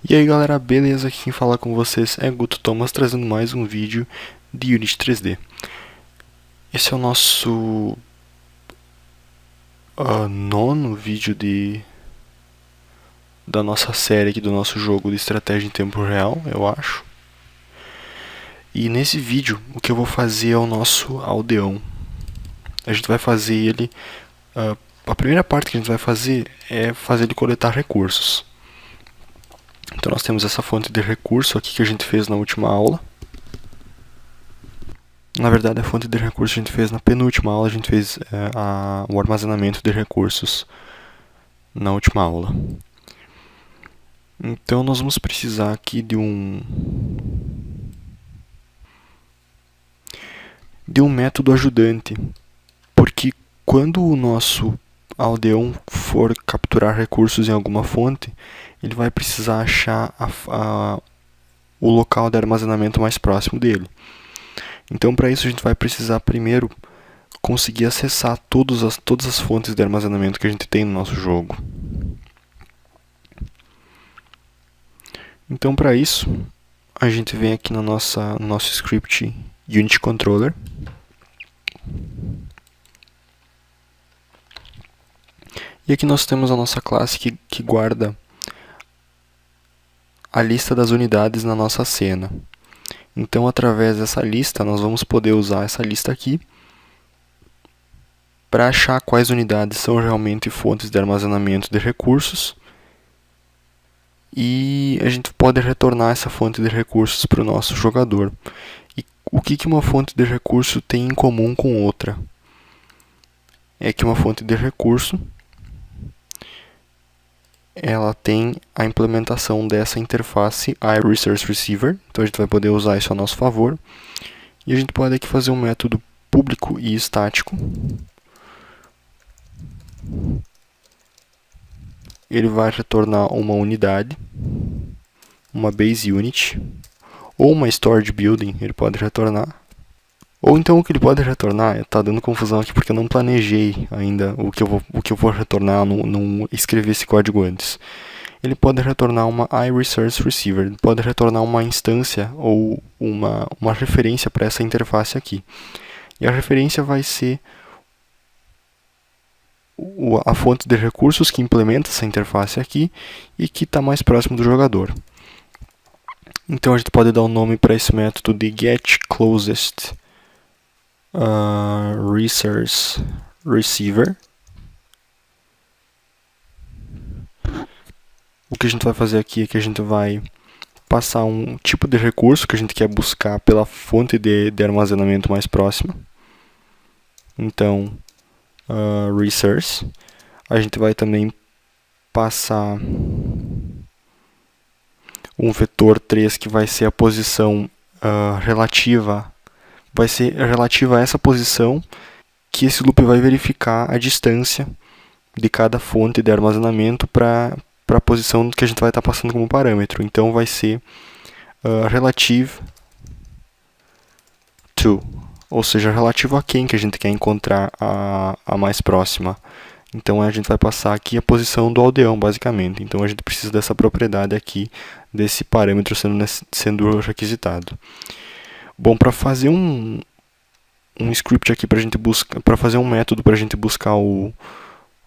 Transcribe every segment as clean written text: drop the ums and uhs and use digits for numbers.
E aí galera, beleza? Aqui quem fala com vocês é Guto Thomas, trazendo mais um vídeo de Unity 3D. Esse é o nosso nono vídeo da nossa série aqui, do nosso jogo de estratégia em tempo real, eu acho. E nesse vídeo, o que eu vou fazer é o nosso aldeão. A gente vai fazer ele... a primeira parte que a gente vai fazer é fazer ele coletar recursos. Então nós temos essa fonte de recurso aqui que a gente fez na última aula. Na verdade, a fonte de recursos a gente fez na penúltima aula, a gente fez o armazenamento de recursos na última aula. Então nós vamos precisar aqui de um método ajudante, porque quando o nosso aldeão for capturar recursos em alguma fonte, ele vai precisar achar o local de armazenamento mais próximo dele. Então, para isso, a gente vai precisar primeiro conseguir acessar todas as fontes de armazenamento que a gente tem no nosso jogo. Então, para isso, a gente vem aqui no nosso script Unity Controller. E aqui nós temos a nossa classe que guarda a lista das unidades na nossa cena. Então, através dessa lista, nós vamos poder usar essa lista aqui para achar quais unidades são realmente fontes de armazenamento de recursos. E a gente pode retornar essa fonte de recursos para o nosso jogador. E o que uma fonte de recurso tem em comum com outra? É que uma fonte de recurso ela tem a implementação dessa interface iResourceReceiver, então a gente vai poder usar isso a nosso favor. E a gente pode aqui fazer um método público e estático. Ele vai retornar uma unidade, uma base unit, ou uma storage building, ele pode retornar. Ou então o que ele pode retornar, está dando confusão aqui porque eu não planejei ainda o que eu vou retornar, não escrevi esse código antes. Ele pode retornar uma iResourceReceiver, ele pode retornar uma instância ou uma referência para essa interface aqui. E a referência vai ser a fonte de recursos que implementa essa interface aqui e que está mais próximo do jogador. Então a gente pode dar um nome para esse método de getClosest Resource Receiver. O que a gente vai fazer aqui é que a gente vai passar um tipo de recurso que a gente quer buscar pela fonte de armazenamento mais próxima. Então, resource. A gente vai também passar um vetor 3 que vai ser a posição relativa a essa posição, que esse loop vai verificar a distância de cada fonte de armazenamento para a posição que a gente vai estar passando como parâmetro. Então vai ser relative to, ou seja, relativo a quem que a gente quer encontrar a mais próxima. Então a gente vai passar aqui a posição do aldeão, basicamente. Então a gente precisa dessa propriedade aqui, desse parâmetro sendo requisitado. Bom, para fazer um script aqui para a gente buscar, para fazer um método para a gente buscar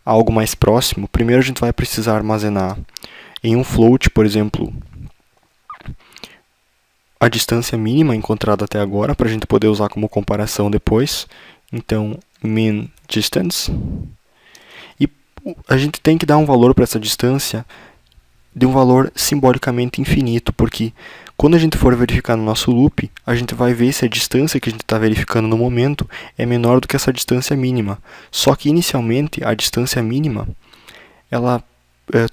algo mais próximo, primeiro a gente vai precisar armazenar em um float, por exemplo, a distância mínima encontrada até agora, para a gente poder usar como comparação depois. Então, min distance. E a gente tem que dar um valor para essa distância de um valor simbolicamente infinito, porque quando a gente for verificar no nosso loop, a gente vai ver se a distância que a gente está verificando no momento é menor do que essa distância mínima. Só que inicialmente a distância mínima,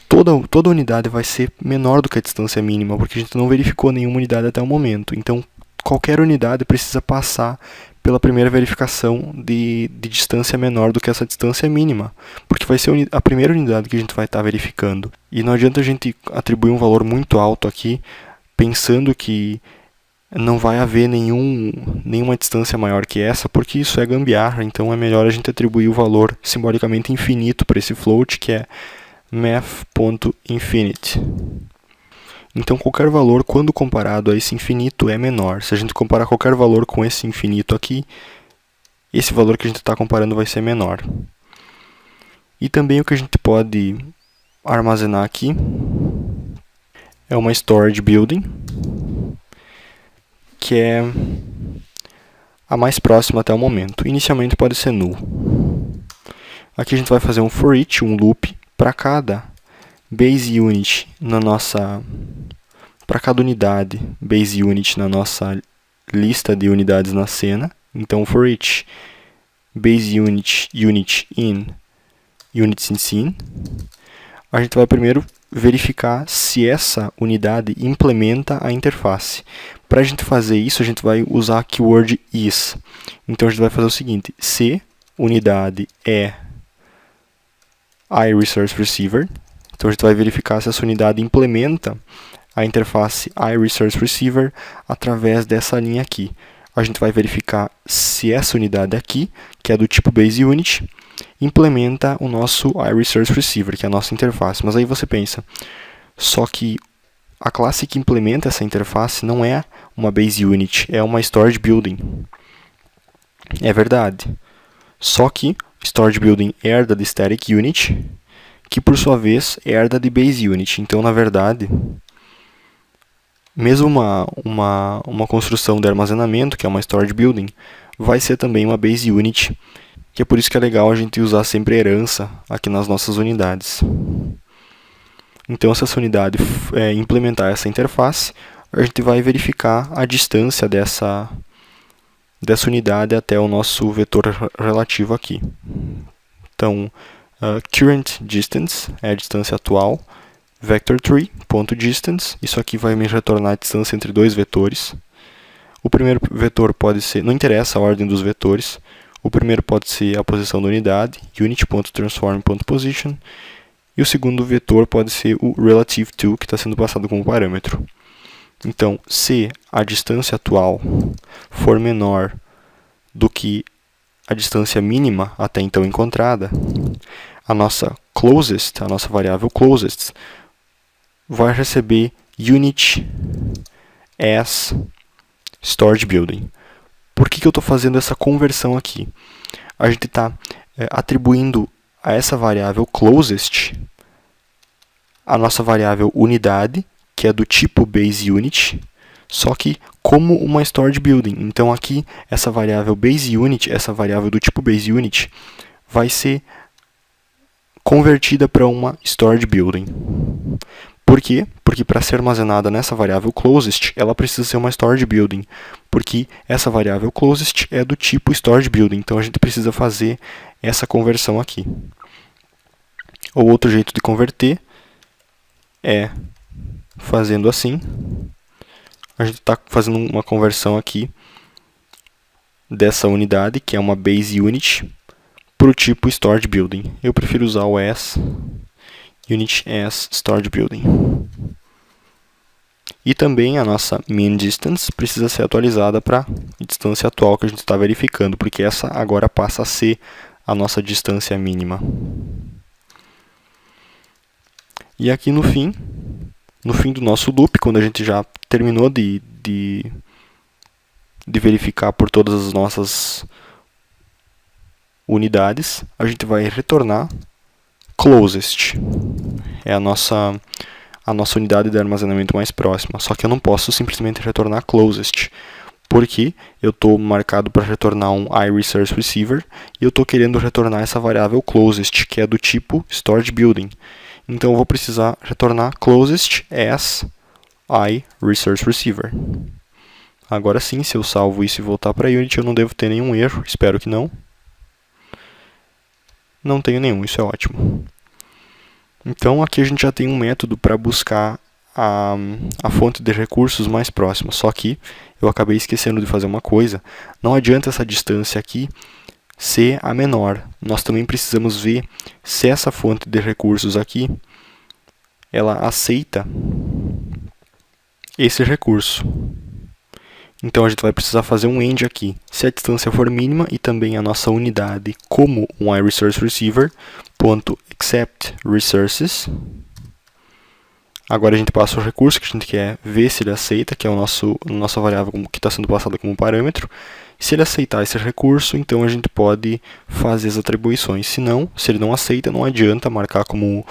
toda unidade vai ser menor do que a distância mínima, porque a gente não verificou nenhuma unidade até o momento. Então qualquer unidade precisa passar pela primeira verificação de distância menor do que essa distância mínima, porque vai ser a primeira unidade que a gente vai estar verificando. E não adianta a gente atribuir um valor muito alto aqui, pensando que não vai haver nenhuma distância maior que essa, porque isso é gambiarra. Então é melhor a gente atribuir o valor simbolicamente infinito para esse float, que é math.infinite. Então, qualquer valor, quando comparado a esse infinito, é menor. Se a gente comparar qualquer valor com esse infinito aqui, esse valor que a gente está comparando vai ser menor. E também o que a gente pode armazenar aqui é uma storage building, que é a mais próxima até o momento. Inicialmente pode ser null. Aqui a gente vai fazer um for each, um loop, para cada base unit para cada unidade base unit na nossa lista de unidades na cena. Então, for each base unit in units in scene, a gente vai primeiro verificar se essa unidade implementa a interface. Para a gente fazer isso, a gente vai usar a keyword is. Então, a gente vai fazer o seguinte: se unidade é iResourceReceiver, então a gente vai verificar se essa unidade implementa a interface iResourceReceiver através dessa linha aqui. A gente vai verificar se essa unidade aqui, que é do tipo BaseUnit, implementa o nosso iResourceReceiver, que é a nossa interface. Mas aí você pensa, só que a classe que implementa essa interface não é uma BaseUnit, é uma Storage Building. É verdade. Só que Storage Building herda de Static Unit, que por sua vez herda de BaseUnit. Então, na verdade, mesmo uma construção de armazenamento, que é uma Storage Building, vai ser também uma BaseUnit, que é por isso que é legal a gente usar sempre herança aqui nas nossas unidades. Então, se essa unidade implementar essa interface, a gente vai verificar a distância dessa unidade até o nosso vetor relativo aqui. Então, current distance é a distância atual, vector3.distance, isso aqui vai me retornar a distância entre dois vetores. O primeiro vetor pode ser, não interessa a ordem dos vetores, o primeiro pode ser a posição da unidade, unit.transform.position, e o segundo vetor pode ser o relative to, que está sendo passado como parâmetro. Então, se a distância atual for menor do que a distância mínima até então encontrada, a nossa closest, a nossa variável closest, vai receber unit as storage building. Por que eu estou fazendo essa conversão aqui? A gente está atribuindo a essa variável closest a nossa variável unidade, que é do tipo BaseUnit, só que como uma storage building. Então aqui essa variável BaseUnit, essa variável do tipo BaseUnit, vai ser convertida para uma storage building. Por quê? Porque para ser armazenada nessa variável closest, ela precisa ser uma storage building, porque essa variável closest é do tipo storage building. Então a gente precisa fazer essa conversão aqui. Ou outro jeito de converter é fazendo assim. A gente está fazendo uma conversão aqui dessa unidade, que é uma base unit, para o tipo storage building. Eu prefiro usar o as, unit as storage building. E também a nossa min distance precisa ser atualizada para a distância atual que a gente está verificando, porque essa agora passa a ser a nossa distância mínima. E aqui no fim do nosso loop, quando a gente já terminou de verificar por todas as nossas unidades, a gente vai retornar closest. É a nossa unidade de armazenamento mais próxima. Só que eu não posso simplesmente retornar closest, porque eu estou marcado para retornar um iResourceReceiver e eu estou querendo retornar essa variável closest, que é do tipo storage building. Então eu vou precisar retornar closest as iResourceReceiver. Agora sim, se eu salvo isso e voltar para a Unity, eu não devo ter nenhum erro, espero que não. Não tenho nenhum, isso é ótimo. Então aqui a gente já tem um método para buscar a fonte de recursos mais próxima, só que eu acabei esquecendo de fazer uma coisa. Não adianta essa distância aqui ser a menor. Nós também precisamos ver se essa fonte de recursos aqui ela aceita esse recurso. Então a gente vai precisar fazer um AND aqui. Se a distância for mínima e também a nossa unidade como um iResourceReceiver, .acceptResources, Agora a gente passa o recurso que a gente quer ver se ele aceita, que é a nossa variável que está sendo passada como parâmetro. Se ele aceitar esse recurso, então a gente pode fazer as atribuições. Se não, se ele não aceita, não adianta marcar como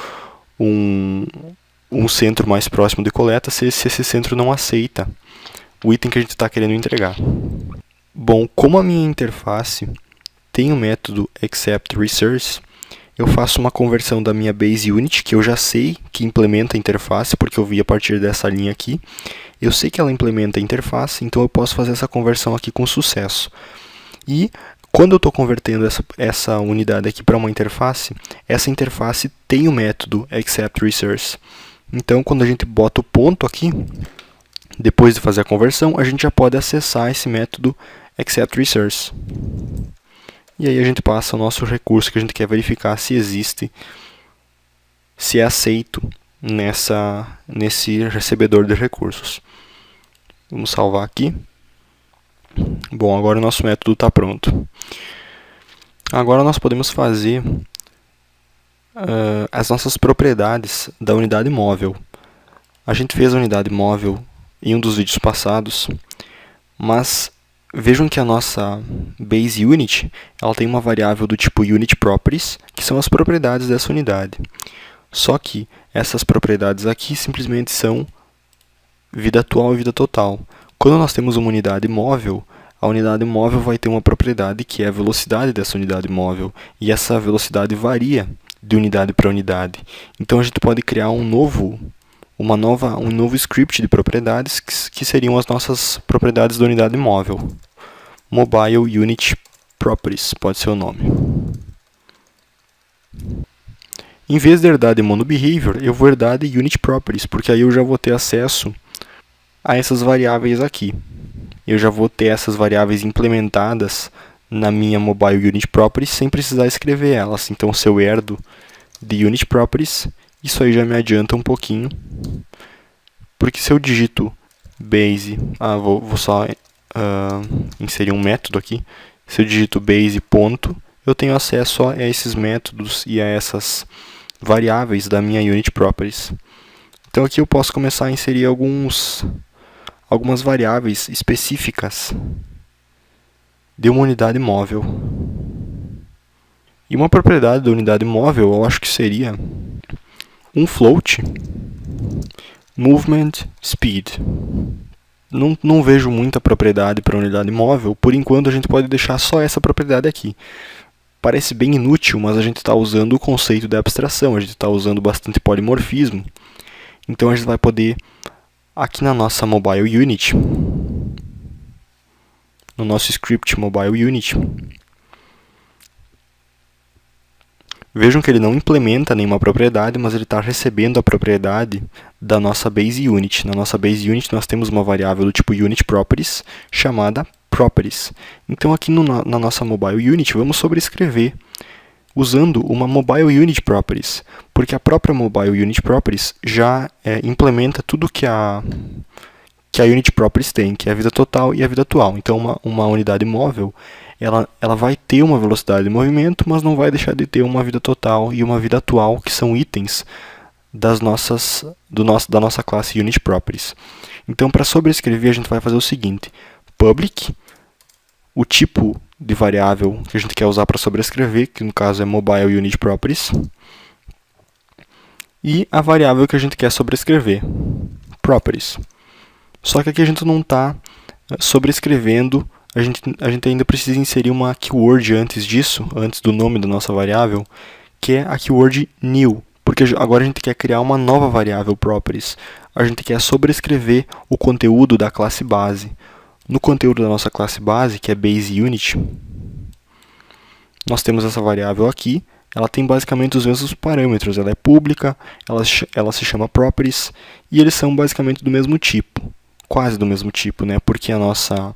um centro mais próximo de coleta se esse centro não aceita o item que a gente está querendo entregar. Bom, como a minha interface tem o método acceptResource, eu faço uma conversão da minha base unit, que eu já sei que implementa a interface, porque eu vi a partir dessa linha aqui. Eu sei que ela implementa a interface, então eu posso fazer essa conversão aqui com sucesso. E quando eu estou convertendo essa unidade aqui para uma interface, essa interface tem o método acceptResource. Então, quando a gente bota o ponto aqui, depois de fazer a conversão, a gente já pode acessar esse método acceptResource. E aí a gente passa o nosso recurso que a gente quer verificar se existe, se é aceito nesse recebedor de recursos. Vamos salvar aqui. Bom, agora o nosso método está pronto. Agora nós podemos fazer as nossas propriedades da unidade móvel. A gente fez a unidade móvel em um dos vídeos passados, mas vejam que a nossa base unit ela tem uma variável do tipo UnitProperties, que são as propriedades dessa unidade. Só que essas propriedades aqui simplesmente são vida atual e vida total. Quando nós temos uma unidade móvel, a unidade móvel vai ter uma propriedade que é a velocidade dessa unidade móvel, e essa velocidade varia de unidade para unidade. Então a gente pode criar um novo script de propriedades que seriam as nossas propriedades da unidade móvel. Mobile Unit Properties pode ser o nome. Em vez de herdar de MonoBehavior, eu vou herdar de Unit Properties, porque aí eu já vou ter acesso a essas variáveis aqui. Eu já vou ter essas variáveis implementadas na minha Mobile Unit Properties sem precisar escrever elas. Então, se eu herdo de Unit Properties, isso aí já me adianta um pouquinho, porque se eu digito base, vou só inserir um método aqui, se eu digito base ponto, eu tenho acesso a esses métodos e a essas variáveis da minha Unit Properties. Então aqui eu posso começar a inserir algumas variáveis específicas de uma unidade móvel. E uma propriedade da unidade móvel, eu acho que seria um float movement speed. Não vejo muita propriedade para a unidade móvel, por enquanto a gente pode deixar só essa propriedade aqui. Parece bem inútil, mas a gente está usando o conceito da abstração, a gente está usando bastante polimorfismo. Então a gente vai poder, aqui na nossa Mobile Unit, no nosso script Mobile Unit, vejam que ele não implementa nenhuma propriedade, mas ele está recebendo a propriedade da nossa Base Unit. Na nossa Base Unit nós temos uma variável do tipo UnitProperties chamada Properties. Então aqui na nossa Mobile Unit vamos sobrescrever usando uma Mobile Unit Properties, porque a própria Mobile Unit Properties já implementa tudo que a Unit Properties tem, que é a vida total e a vida atual. Então uma unidade móvel ela vai ter uma velocidade de movimento, mas não vai deixar de ter uma vida total e uma vida atual, que são itens da nossa classe Unit Properties. Então, para sobrescrever, a gente vai fazer o seguinte: public, o tipo de variável que a gente quer usar para sobrescrever, que no caso é Mobile Unit Properties, e a variável que a gente quer sobrescrever, Properties. Só que aqui a gente não está sobrescrevendo, a gente ainda precisa inserir uma keyword antes disso, antes do nome da nossa variável, que é a keyword new, porque agora a gente quer criar uma nova variável properties. A gente quer sobrescrever o conteúdo da classe base. No conteúdo da nossa classe base, que é base unit, nós temos essa variável aqui. Ela tem basicamente os mesmos parâmetros. Ela é pública, ela se chama properties, e eles são basicamente do mesmo tipo. Quase do mesmo tipo, né? Porque a nossa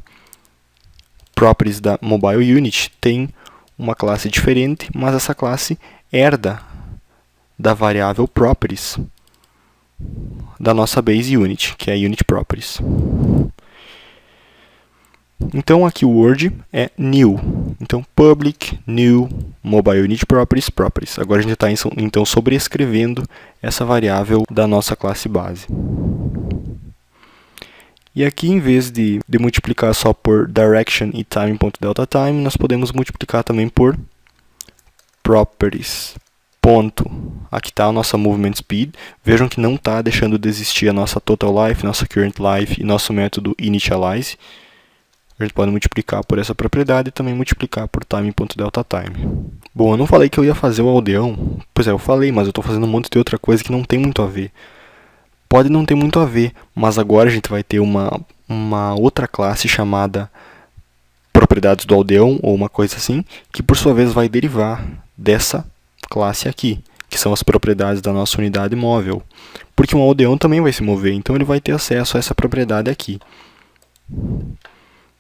properties da Mobile Unit tem uma classe diferente, mas essa classe herda da variável properties da nossa base unit, que é Unit Properties. Então a keyword é new. Então, public, new, mobile unit properties, properties. Agora a gente está então sobrescrevendo essa variável da nossa classe base. E aqui, em vez de multiplicar só por direction e time.deltaTime, nós podemos multiplicar também por properties. Aqui está a nossa movement speed. Vejam que não está deixando de existir a nossa total life, nossa current life e nosso método initialize. A gente pode multiplicar por essa propriedade e também multiplicar por time.deltaTime. Bom, eu não falei que eu ia fazer o aldeão. Pois é, eu falei, mas eu estou fazendo um monte de outra coisa que não tem muito a ver. Pode não ter muito a ver, mas agora a gente vai ter uma outra classe chamada propriedades do aldeão, ou uma coisa assim, que por sua vez vai derivar dessa classe aqui, que são as propriedades da nossa unidade móvel. Porque um aldeão também vai se mover, então ele vai ter acesso a essa propriedade aqui.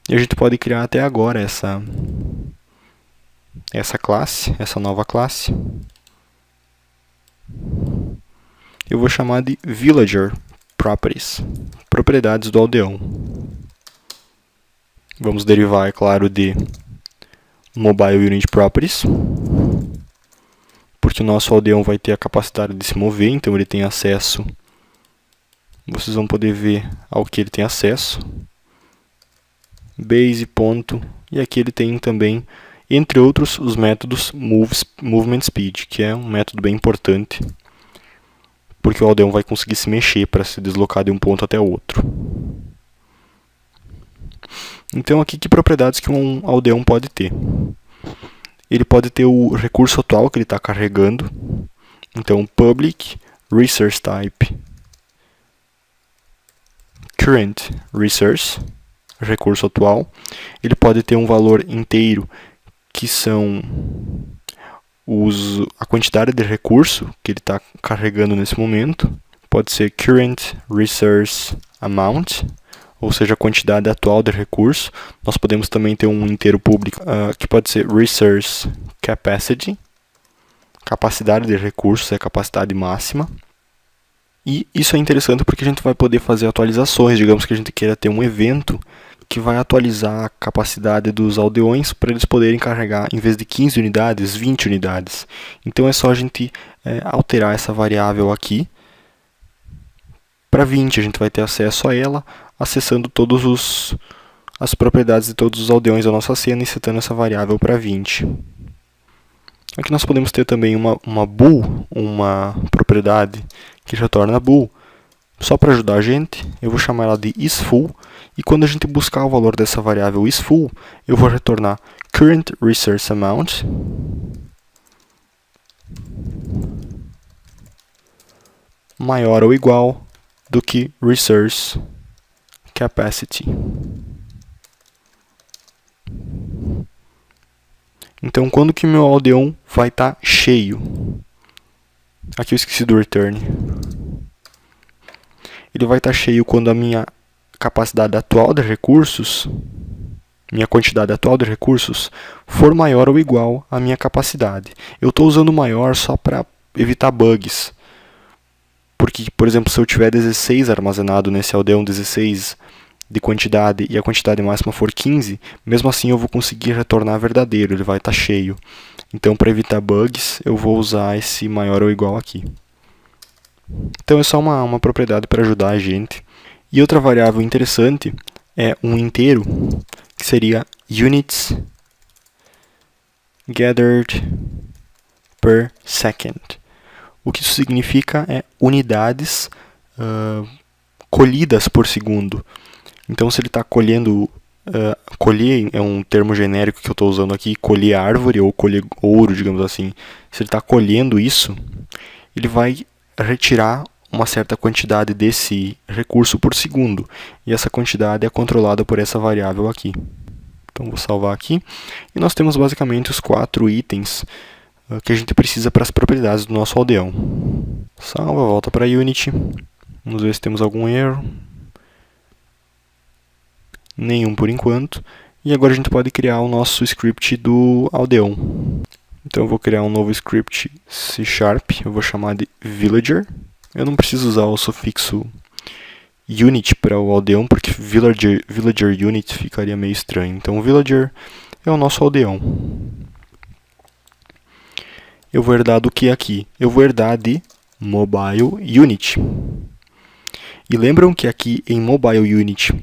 E a gente pode criar até agora essa classe, essa nova classe. Eu vou chamar de Villager Properties, propriedades do aldeão. Vamos derivar, é claro, de Mobile Unit Properties, porque o nosso aldeão vai ter a capacidade de se mover, então ele tem acesso, vocês vão poder ver ao que ele tem acesso. Base, ponto, e aqui ele tem também, entre outros, os métodos Movement Speed, que é um método bem importante, porque o aldeão vai conseguir se mexer para se deslocar de um ponto até outro. Então aqui que propriedades que um aldeão pode ter? Ele pode ter o recurso atual que ele está carregando. Então public resource type current resource, recurso atual. Ele pode ter um valor inteiro que são a quantidade de recurso que ele está carregando nesse momento. Pode ser current resource amount, ou seja, a quantidade atual de recurso. Nós podemos também ter um inteiro público que pode ser resource capacity, capacidade de recursos, é a capacidade máxima. E isso é interessante porque a gente vai poder fazer atualizações. Digamos que a gente queira ter um evento que vai atualizar a capacidade dos aldeões para eles poderem carregar, em vez de 15 unidades, 20 unidades. Então é só a gente alterar essa variável aqui para 20. A gente vai ter acesso a ela acessando todas as propriedades de todos os aldeões da nossa cena e setando essa variável para 20. Aqui nós podemos ter também uma bool, uma propriedade que retorna bool. Só para ajudar a gente, eu vou chamar ela de isFull, e quando a gente buscar o valor dessa variável isFull, eu vou retornar current resource amount maior ou igual do que resource capacity. Então, quando que meu aldeão vai estar cheio? Aqui eu esqueci do return. Ele vai estar cheio quando a minha capacidade atual de recursos, minha quantidade atual de recursos, for maior ou igual à minha capacidade. Eu estou usando maior só para evitar bugs. Porque, por exemplo, se eu tiver 16 armazenado nesse aldeão, 16 de quantidade e a quantidade máxima for 15, mesmo assim eu vou conseguir retornar verdadeiro, ele vai estar cheio. Então, para evitar bugs, eu vou usar esse maior ou igual aqui. Então, é só uma propriedade para ajudar a gente. E outra variável interessante é um inteiro, que seria units gathered per second. O que isso significa é unidades colhidas por segundo. Então, se ele está colhendo, colher é um termo genérico que eu estou usando aqui, colher árvore ou colher ouro, digamos assim. Se ele está colhendo isso, ele vai retirar uma certa quantidade desse recurso por segundo. E essa quantidade é controlada por essa variável aqui. Então, vou salvar aqui. E nós temos basicamente os 4 itens que a gente precisa para as propriedades do nosso aldeão. Salva, volta para Unity. Vamos ver se temos algum erro. Nenhum por enquanto. E agora a gente pode criar o nosso script do aldeão. Então eu vou criar um novo script C#, eu vou chamar de Villager. Eu não preciso usar o sufixo unit para o aldeão, porque villager unit ficaria meio estranho. Então Villager é o nosso aldeão. Eu vou herdar do que aqui? Eu vou herdar de Mobile Unit. E lembram que aqui em Mobile Unit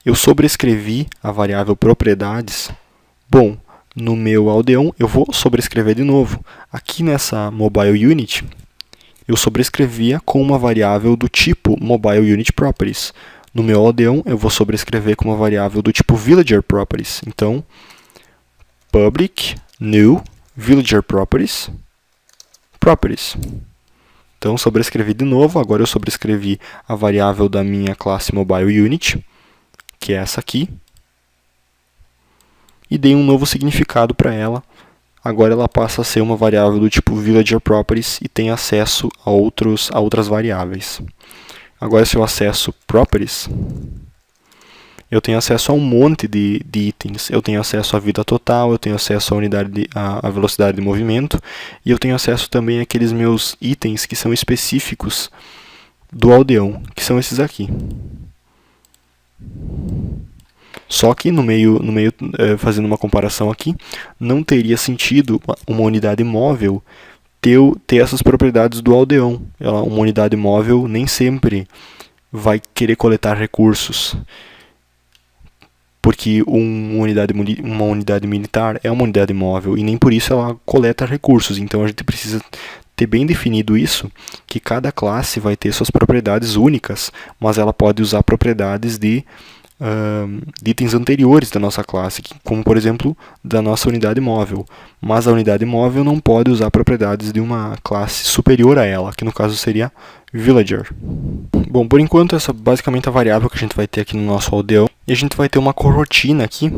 eu sobrescrevi a variável propriedades? Bom, no meu aldeão eu vou sobrescrever de novo. Aqui nessa Mobile Unit eu sobrescrevia com uma variável do tipo Mobile Unit Properties. No meu aldeão eu vou sobrescrever com uma variável do tipo Villager Properties. Então, public new Villager Properties. Então, sobrescrevi de novo. Agora eu sobrescrevi a variável da minha classe Mobile Unit, que é essa aqui, e dei um novo significado para ela. Agora ela passa a ser uma variável do tipo Villager Properties e tem acesso a outras variáveis. Agora, se eu acesso Properties, eu tenho acesso a um monte de itens. Eu tenho acesso à vida total, eu tenho acesso à velocidade de movimento, e eu tenho acesso também àqueles meus itens que são específicos do aldeão, que são esses aqui. Só que fazendo uma comparação aqui, não teria sentido uma unidade móvel ter essas propriedades do aldeão. Uma unidade móvel nem sempre vai querer coletar recursos, porque uma unidade militar é uma unidade móvel e nem por isso ela coleta recursos. Então a gente precisa ter bem definido isso, que cada classe vai ter suas propriedades únicas, mas ela pode usar propriedades de itens anteriores da nossa classe, como por exemplo da nossa unidade móvel, mas a unidade móvel não pode usar propriedades de uma classe superior a ela, que no caso seria Villager. Bom, por enquanto essa é basicamente a variável que a gente vai ter aqui no nosso aldeão, e a gente vai ter uma corotina aqui,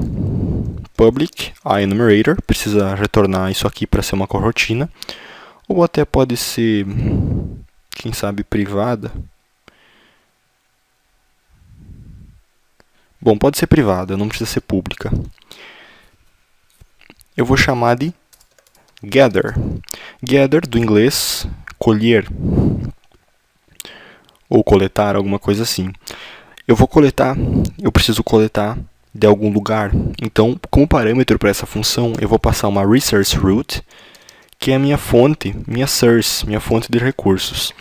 public enumerator, precisa retornar isso aqui para ser uma corotina, ou até pode ser, quem sabe, privada. Bom, pode ser privada, não precisa ser pública. Eu vou chamar de gather. Gather, do inglês, colher. Ou coletar, alguma coisa assim. Eu preciso coletar de algum lugar. Então, como parâmetro para essa função, eu vou passar uma resource root, que é a minha fonte, minha source, minha fonte de recursos.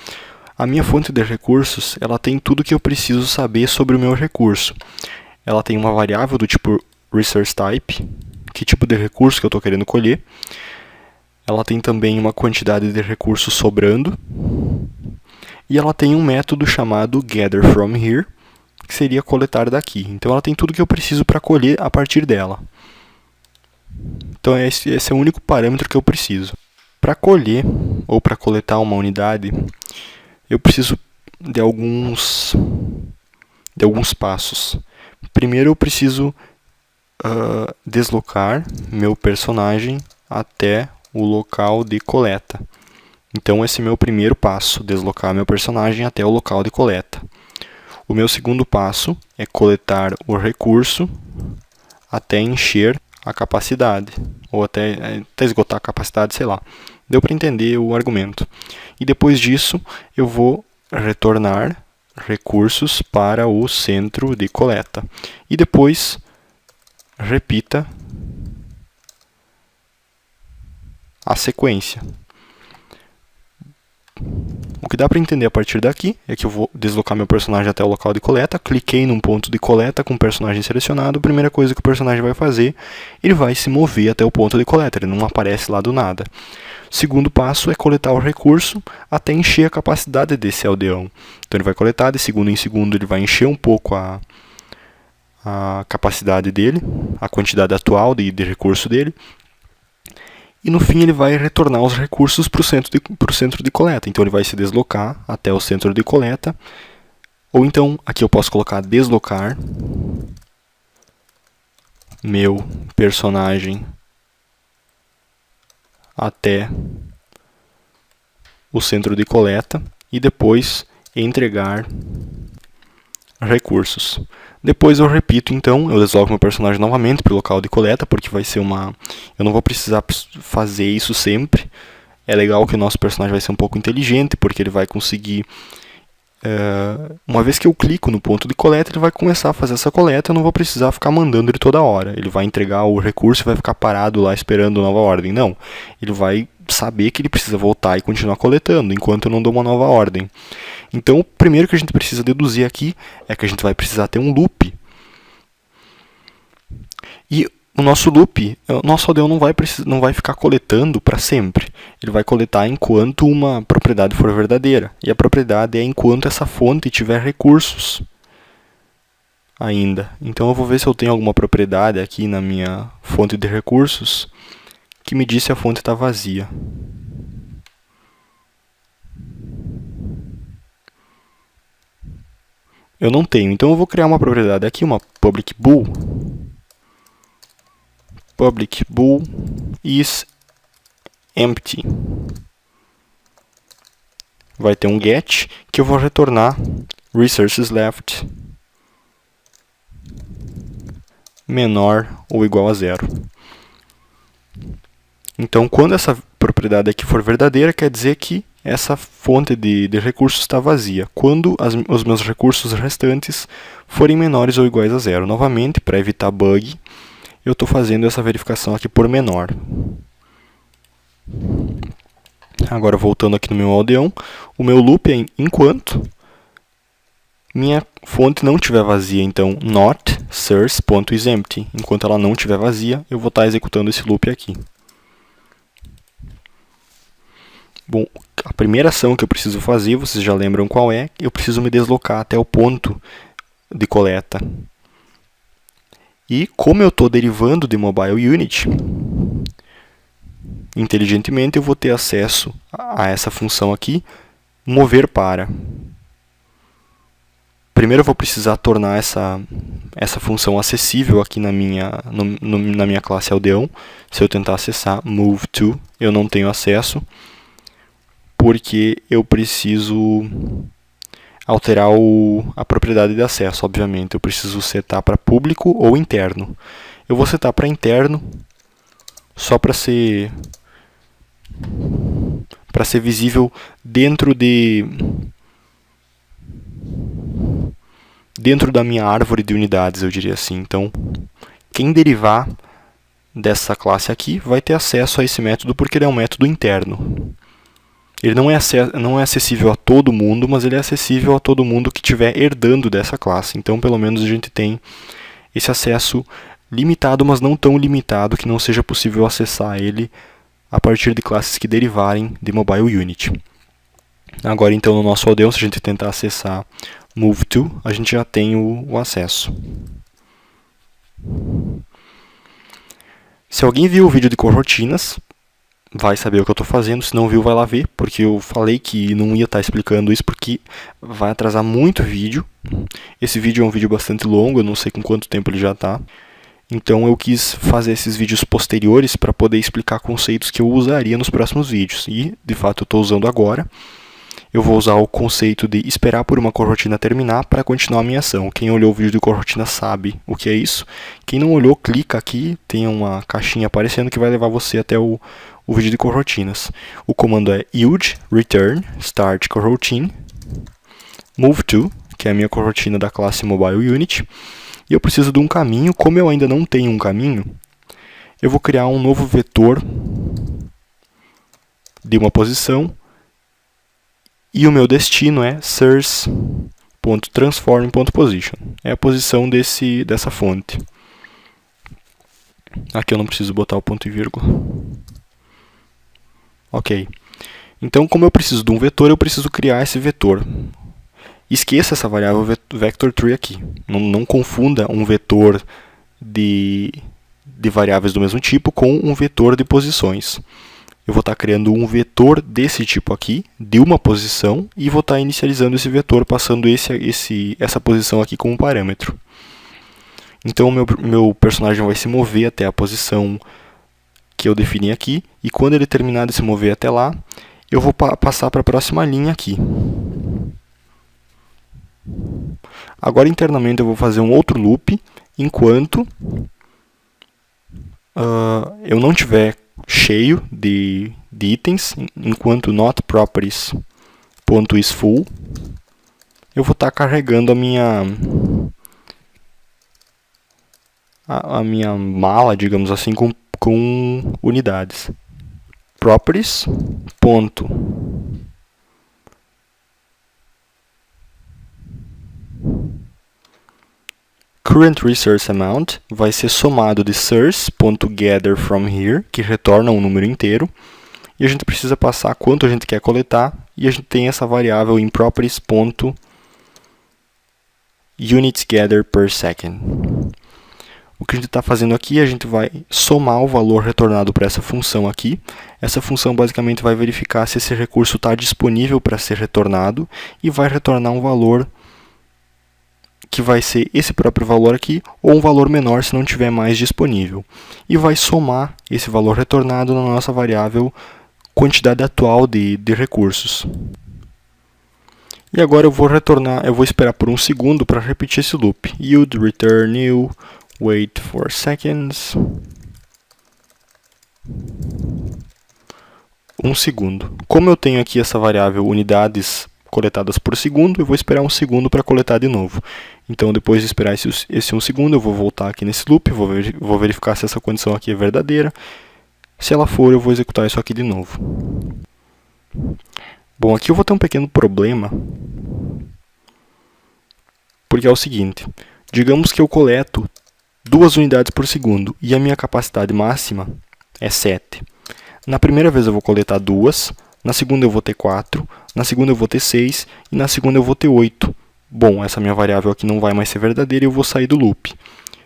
A minha fonte de recursos, ela tem tudo que eu preciso saber sobre o meu recurso. Ela tem uma variável do tipo resource type, que tipo de recurso que eu estou querendo colher. Ela tem também uma quantidade de recursos sobrando. E ela tem um método chamado gatherFromHere, que seria coletar daqui. Então ela tem tudo que eu preciso para colher a partir dela. Então esse é o único parâmetro que eu preciso. Para colher ou para coletar uma unidade, eu preciso de alguns passos. Primeiro eu preciso deslocar meu personagem até o local de coleta. Então esse é meu primeiro passo, deslocar meu personagem até o local de coleta. O meu segundo passo é coletar o recurso até encher a capacidade, ou até esgotar a capacidade, sei lá. Deu para entender o argumento. E depois disso eu vou retornar recursos para o centro de coleta. E depois repita a sequência. O que dá para entender a partir daqui é que eu vou deslocar meu personagem até o local de coleta, cliquei num ponto de coleta com o personagem selecionado, a primeira coisa que o personagem vai fazer, ele vai se mover até o ponto de coleta, ele não aparece lá do nada. O segundo passo é coletar o recurso até encher a capacidade desse aldeão. Então ele vai coletar, de segundo em segundo ele vai encher um pouco a capacidade dele, a quantidade atual de recurso dele, e no fim ele vai retornar os recursos para o centro de coleta. Então ele vai se deslocar até o centro de coleta. Ou então, aqui eu posso colocar deslocar meu personagem até o centro de coleta e depois entregar recursos. Depois eu repito, então, eu desloco meu personagem novamente para o local de coleta, porque vai ser eu não vou precisar fazer isso sempre. É legal que o nosso personagem vai ser um pouco inteligente, porque ele vai conseguir uma vez que eu clico no ponto de coleta, ele vai começar a fazer essa coleta, eu não vou precisar ficar mandando ele toda hora. Ele vai entregar o recurso e vai ficar parado lá esperando nova ordem. Não, ele vai saber que ele precisa voltar e continuar coletando, enquanto eu não dou uma nova ordem. Então, o primeiro que a gente precisa deduzir aqui é que a gente vai precisar ter um loop. E o nosso loop, o nosso ADO não vai ficar coletando para sempre. Ele vai coletar enquanto uma propriedade for verdadeira. E a propriedade é enquanto essa fonte tiver recursos ainda. Então eu vou ver se eu tenho alguma propriedade aqui na minha fonte de recursos que me diz se a fonte está vazia. Eu não tenho, então eu vou criar uma propriedade aqui, uma public bool. Public bool is empty. Vai ter um get que eu vou retornar resources left menor ou igual a 0. Então, quando essa propriedade aqui for verdadeira, quer dizer que essa fonte de recursos está vazia. Quando os meus recursos restantes forem menores ou iguais a 0. Novamente, para evitar bug, eu estou fazendo essa verificação aqui por menor. Agora, voltando aqui no meu aldeão, o meu loop é enquanto minha fonte não estiver vazia. Então, not source.isEmpty. Enquanto ela não estiver vazia, eu vou estar executando esse loop aqui. Bom, a primeira ação que eu preciso fazer, vocês já lembram qual é? Eu preciso me deslocar até o ponto de coleta. E como eu estou derivando de Mobile Unit, inteligentemente eu vou ter acesso a essa função aqui, mover para. Primeiro eu vou precisar tornar essa função acessível aqui na minha classe aldeão. Se eu tentar acessar move to, eu não tenho acesso, porque eu preciso alterar a propriedade de acesso, obviamente. Eu preciso setar para público ou interno. Eu vou setar para interno, só para ser visível dentro da minha árvore de unidades, eu diria assim. Então, quem derivar dessa classe aqui vai ter acesso a esse método, porque ele é um método interno. Ele não é acessível a todo mundo, mas ele é acessível a todo mundo que estiver herdando dessa classe. Então, pelo menos, a gente tem esse acesso limitado, mas não tão limitado que não seja possível acessar ele a partir de classes que derivarem de Mobile Unit. Agora, então, no nosso aldeão, se a gente tentar acessar move to, a gente já tem o acesso. Se alguém viu o vídeo de coroutinas, vai saber o que eu estou fazendo. Se não viu, vai lá ver, porque eu falei que não ia estar explicando isso, porque vai atrasar muito o vídeo. Esse vídeo é um vídeo bastante longo, eu não sei com quanto tempo ele já está. Então eu quis fazer esses vídeos posteriores para poder explicar conceitos que eu usaria nos próximos vídeos. E, de fato, eu estou usando agora. Eu vou usar o conceito de esperar por uma corotina terminar para continuar a minha ação. Quem olhou o vídeo de corotina sabe o que é isso. Quem não olhou, clica aqui, tem uma caixinha aparecendo que vai levar você até o vídeo de coroutinas. O comando é yield return start coroutine move to, que é a minha corotina da classe Mobile Unit. E eu preciso de um caminho. Como eu ainda não tenho um caminho, eu vou criar um novo vetor de uma posição. E o meu destino é source.transform.position. É a posição dessa fonte. Aqui eu não preciso botar o ponto e vírgula. Ok. Então, como eu preciso de um vetor, eu preciso criar esse vetor. Esqueça essa variável vector_tree aqui. Não confunda um vetor de variáveis do mesmo tipo com um vetor de posições. Eu vou estar criando um vetor desse tipo aqui, de uma posição, e vou estar inicializando esse vetor, passando essa posição aqui como parâmetro. Então, o meu personagem vai se mover até a posição que eu defini aqui, e quando ele terminar de se mover até lá, eu vou passar para a próxima linha aqui. Agora, internamente, eu vou fazer um outro loop, enquanto eu não tiver cheio de itens, enquanto not properties.isFull. eu vou estar carregando a minha mala, digamos assim, com unidades. Properties, ponto. Current resource amount vai ser somado de source.gather from here, que retorna um número inteiro, e a gente precisa passar quanto a gente quer coletar, e a gente tem essa variável em properties.unitsgather per second. O que a gente está fazendo aqui, a gente vai somar o valor retornado para essa função aqui. Essa função basicamente vai verificar se esse recurso está disponível para ser retornado e vai retornar um valor que vai ser esse próprio valor aqui, ou um valor menor se não tiver mais disponível. E vai somar esse valor retornado na nossa variável quantidade atual de recursos. E agora eu vou esperar por um segundo para repetir esse loop. Yield return new, wait 4 seconds. Um segundo. Como eu tenho aqui essa variável unidades coletadas por segundo, eu vou esperar um segundo para coletar de novo. Então, depois de esperar esse um segundo, eu vou voltar aqui nesse loop, vou verificar se essa condição aqui é verdadeira. Se ela for, eu vou executar isso aqui de novo. Bom, aqui eu vou ter um pequeno problema, porque é o seguinte, digamos que eu coleto 2 unidades por segundo e a minha capacidade máxima é 7. Na primeira vez eu vou coletar 2, na segunda eu vou ter 4, na segunda eu vou ter 6 e na segunda eu vou ter 8. Bom, essa minha variável aqui não vai mais ser verdadeira e eu vou sair do loop.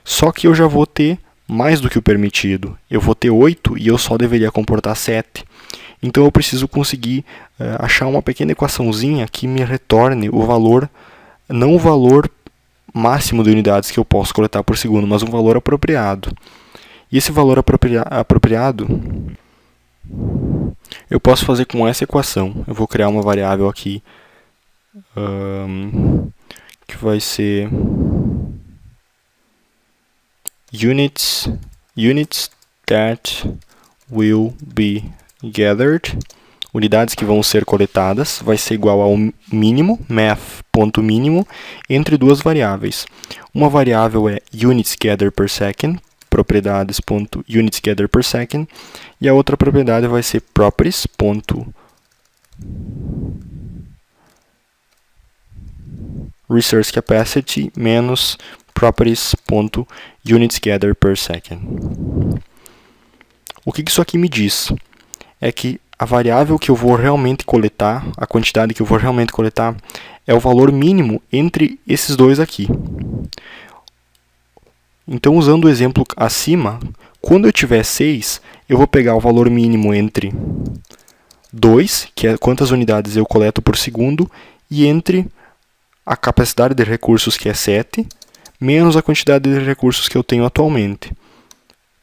Só que eu já vou ter mais do que o permitido. Eu vou ter 8 e eu só deveria comportar 7. Então eu preciso conseguir achar uma pequena equaçãozinha que me retorne o valor, não o valor máximo de unidades que eu posso coletar por segundo, mas um valor apropriado. E esse valor apropriado eu posso fazer com essa equação. Eu vou criar uma variável aqui que vai ser units that will be gathered, unidades que vão ser coletadas, vai ser igual ao mínimo, math.mínimo, entre duas variáveis. Uma variável é unitsgather per second, propriedades.unitsgather per second, e a outra propriedade vai ser properties.resource capacity menos properties.unitsgather per second. O que isso aqui me diz? É que a variável que eu vou realmente coletar, a quantidade que eu vou realmente coletar, é o valor mínimo entre esses dois aqui. Então, usando o exemplo acima, quando eu tiver 6, eu vou pegar o valor mínimo entre 2, que é quantas unidades eu coleto por segundo, e entre a capacidade de recursos, que é 7, menos a quantidade de recursos que eu tenho atualmente,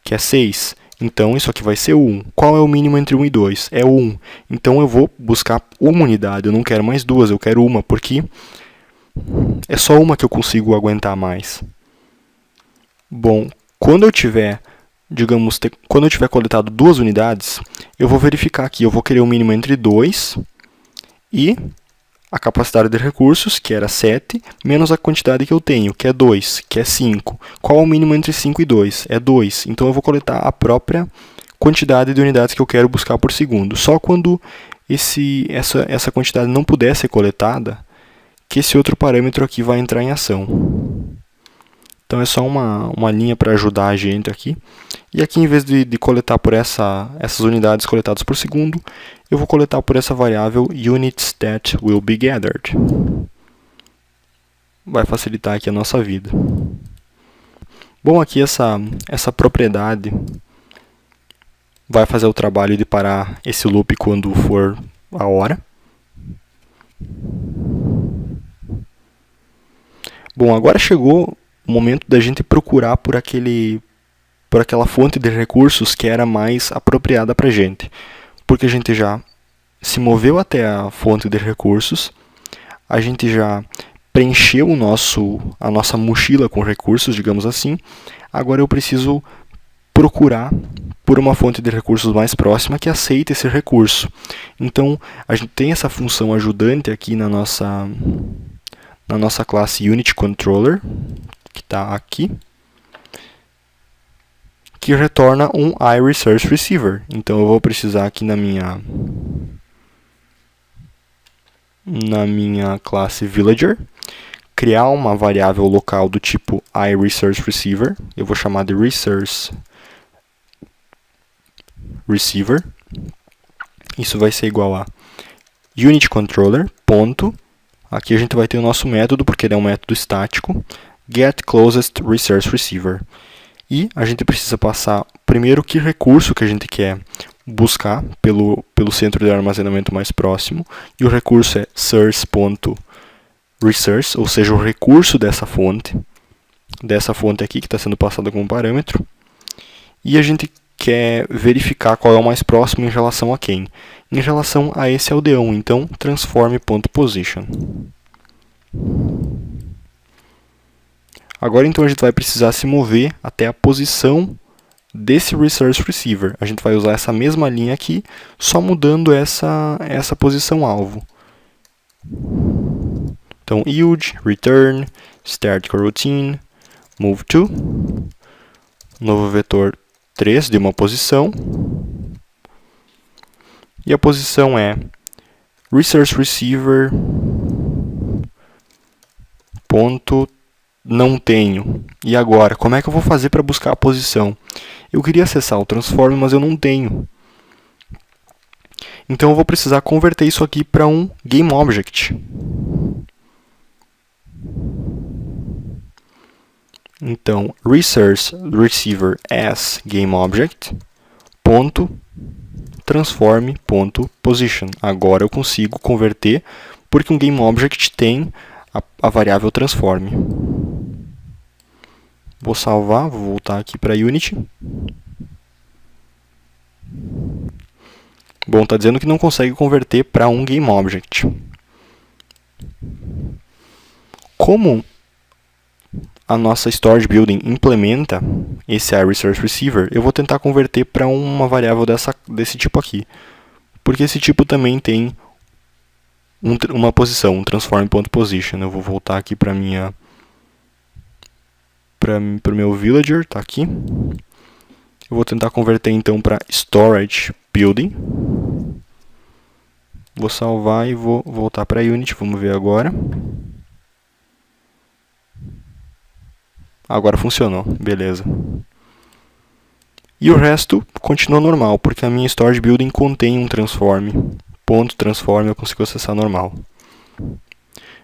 que é 6. Então, isso aqui vai ser 1. Qual é o mínimo entre 1 e 2? É 1. Então, eu vou buscar uma unidade. Eu não quero mais duas, eu quero uma, porque é só uma que eu consigo aguentar mais. Bom, quando eu tiver, quando eu tiver coletado 2 unidades, eu vou verificar aqui. Eu vou querer o mínimo entre 2 e a capacidade de recursos, que era 7, menos a quantidade que eu tenho, que é 2, que é 5. Qual é o mínimo entre 5 e 2? É 2. Então, eu vou coletar a própria quantidade de unidades que eu quero buscar por segundo. Só quando essa quantidade não puder ser coletada, que esse outro parâmetro aqui vai entrar em ação. Então, é só uma linha para ajudar a gente aqui. E aqui, em vez de coletar por essas unidades coletadas por segundo, eu vou coletar por essa variável units that will be gathered. Vai facilitar aqui a nossa vida. Bom, aqui essa propriedade vai fazer o trabalho de parar esse loop quando for a hora. Bom, agora chegou o momento da gente procurar por aquela fonte de recursos que era mais apropriada para a gente. Porque a gente já se moveu até a fonte de recursos, a gente já preencheu a nossa mochila com recursos, digamos assim. Agora eu preciso procurar por uma fonte de recursos mais próxima que aceite esse recurso. Então, a gente tem essa função ajudante aqui na nossa na nossa classe UnitController, que está aqui, que retorna um iResourceReceiver. Então eu vou precisar aqui na minha classe Villager, criar uma variável local do tipo iResourceReceiver. Eu vou chamar de ResourceReceiver. Isso vai ser igual a UnitController, ponto. Aqui a gente vai ter o nosso método, porque ele é um método estático, getClosestResourceReceiver. E a gente precisa passar primeiro que recurso que a gente quer buscar pelo centro de armazenamento mais próximo. E o recurso é source.resource, ou seja, o recurso dessa fonte aqui que está sendo passada como parâmetro. E a gente quer verificar qual é o mais próximo em relação a quem? Em relação a esse aldeão, então transform.position. Agora então a gente vai precisar se mover até a posição desse Resource Receiver. A gente vai usar essa mesma linha aqui, só mudando essa posição alvo. Então yield, return, start coroutine, move to, novo vetor 3 de uma posição. E a posição é Resource Receiver ponto não tenho. E agora, como é que eu vou fazer para buscar a posição? Eu queria acessar o transform, mas eu não tenho. Então eu vou precisar converter isso aqui para um GameObject. Então, Resource Receiver as GameObject ponto transform.position. Agora eu consigo converter, porque um GameObject tem a variável transform. Vou salvar, vou voltar aqui para Unity. Bom, está dizendo que não consegue converter para um GameObject. Como a nossa Storage Building implementa esse iResourceReceiver, eu vou tentar converter para uma variável desse tipo aqui. Porque esse tipo também tem uma posição, um transform.position. Eu vou voltar aqui para o meu villager, está aqui. Eu vou tentar converter então para Storage Building. Vou salvar e vou voltar para Unity, vamos ver agora. Agora funcionou, beleza. E o resto continua normal, porque a minha Storage Building contém um transform. Ponto transform eu consigo acessar normal.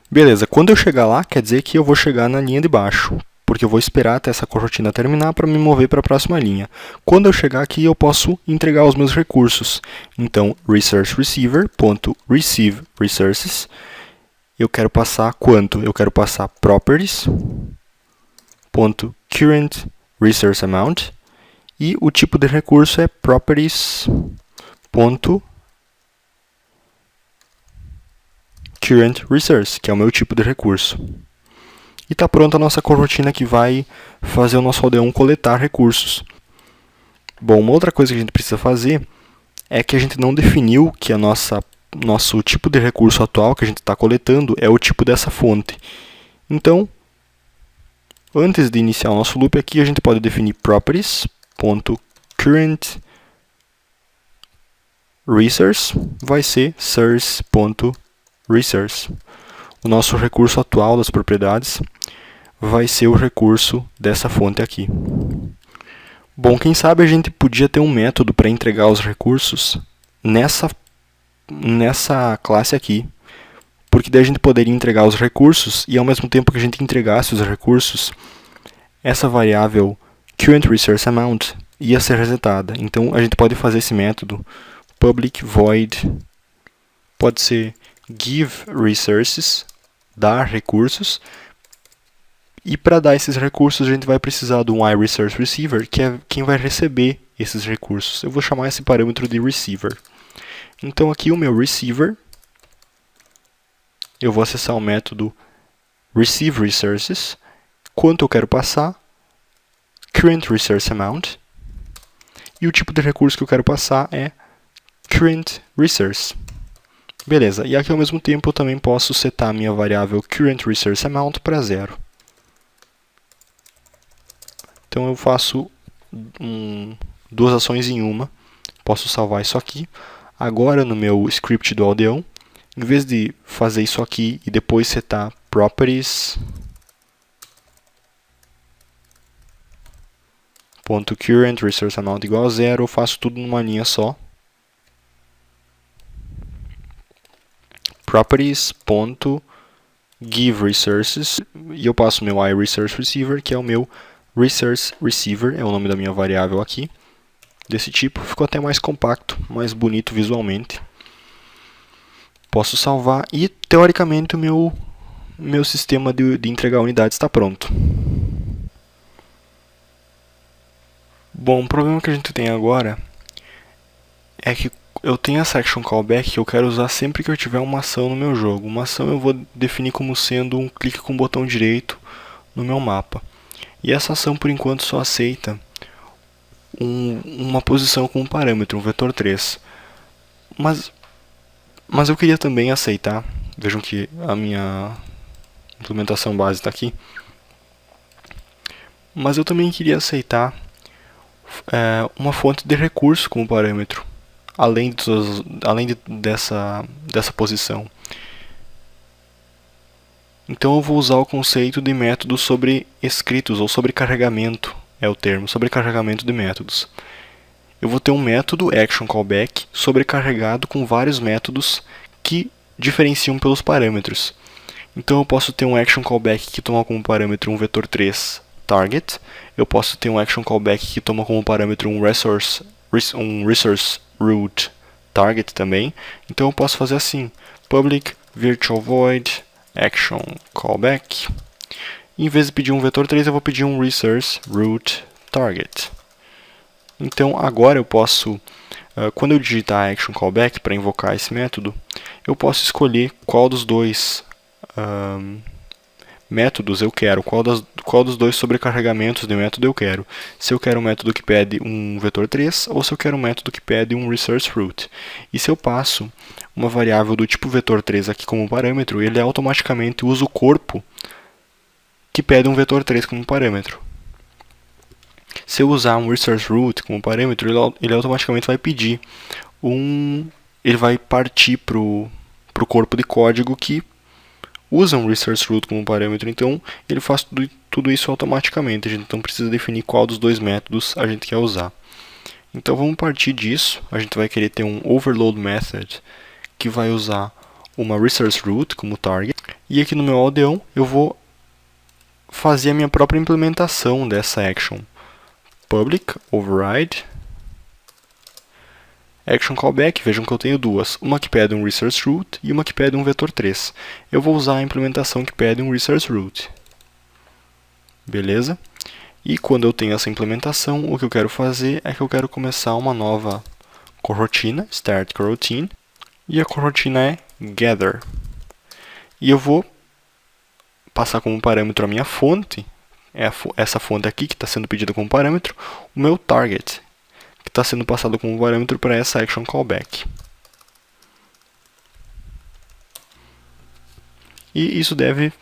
Beleza, quando eu chegar lá, quer dizer que eu vou chegar na linha de baixo, porque eu vou esperar até essa cortina terminar para me mover para a próxima linha. Quando eu chegar aqui, eu posso entregar os meus recursos. Então, ResourceReceiver.receive resources. Eu quero passar quanto? Eu quero passar properties.current resource amount. E o tipo de recurso é properties.current resource, que é o meu tipo de recurso. E está pronta a nossa corotina que vai fazer o nosso aldeão coletar recursos. Bom, uma outra coisa que a gente precisa fazer é que a gente não definiu que nosso tipo de recurso atual que a gente está coletando é o tipo dessa fonte. Então, antes de iniciar o nosso loop aqui, a gente pode definir properties.current resource vai ser source.resource. O nosso recurso atual das propriedades vai ser o recurso dessa fonte aqui. Bom, quem sabe a gente podia ter um método para entregar os recursos nessa classe aqui. Porque daí a gente poderia entregar os recursos e ao mesmo tempo que a gente entregasse os recursos, essa variável current resource amount ia ser resetada. Então a gente pode fazer esse método public void, pode ser give resources, dar recursos, e para dar esses recursos a gente vai precisar de um iResourceReceiver, que é quem vai receber esses recursos. Eu vou chamar esse parâmetro de receiver. Então aqui o meu receiver, eu vou acessar o método receive resources, quanto eu quero passar, current resource amount, e o tipo de recurso que eu quero passar é current resource. Beleza, e aqui ao mesmo tempo eu também posso setar a minha variável current resource amount para 0. Então eu faço duas ações em uma. Posso salvar isso aqui. Agora no meu script do aldeão, em vez de fazer isso aqui e depois setar properties .current resource amount igual a 0, eu faço tudo numa linha só. Properties.give resources e eu passo meu iResourceReceiver, que é o meu resource receiver, é o nome da minha variável aqui. Desse tipo, ficou até mais compacto, mais bonito visualmente. Posso salvar e, teoricamente, o meu sistema de entregar unidades está pronto. Bom, o problema que a gente tem agora é que eu tenho essa action callback que eu quero usar sempre que eu tiver uma ação no meu jogo. Uma ação eu vou definir como sendo um clique com o botão direito no meu mapa. E essa ação, por enquanto, só aceita uma posição com um parâmetro, um vetor 3. Mas eu queria também aceitar, vejam que a minha implementação base está aqui, mas eu também queria aceitar uma fonte de recurso como parâmetro, além dessa posição. Então eu vou usar o conceito de métodos sobrescritos, ou sobrecarregamento é o termo, sobrecarregamento de métodos. Eu vou ter um método ActionCallback sobrecarregado com vários métodos que diferenciam pelos parâmetros. Então eu posso ter um ActionCallback que toma como parâmetro um vetor 3 target. Eu posso ter um ActionCallback que toma como parâmetro um resource root target também. Então eu posso fazer assim: public virtual void action callback. Em vez de pedir um vetor 3, eu vou pedir um resource root target. Então agora eu posso, quando eu digitar action callback para invocar esse método, eu posso escolher qual dos dois métodos eu quero, qual dos dois sobrecarregamentos de método eu quero. Se eu quero um método que pede um vetor 3 ou se eu quero um método que pede um resource root. E se eu passo uma variável do tipo vetor 3 aqui como parâmetro, ele automaticamente usa o corpo que pede um vetor 3 como parâmetro. Se eu usar um resource root como parâmetro, ele automaticamente vai pedir ele vai partir para o corpo de código que usa um resource root como parâmetro. Então ele faz tudo isso automaticamente. A gente não precisa definir qual dos dois métodos a gente quer usar. Então vamos partir disso. A gente vai querer ter um overload method que vai usar uma resource root como target. E aqui no meu aldeão eu vou fazer a minha própria implementação dessa action. Public override action callback, vejam que eu tenho duas, uma que pede um resource root e uma que pede um vetor 3. Eu vou usar a implementação que pede um resource root. Beleza? E quando eu tenho essa implementação, o que eu quero fazer é que eu quero começar uma nova coroutine, start coroutine, e a coroutine é gather. E eu vou passar como parâmetro a minha fonte, essa fonte aqui que está sendo pedida como parâmetro, o meu target, que está sendo passado como parâmetro para essa action callback. E isso deve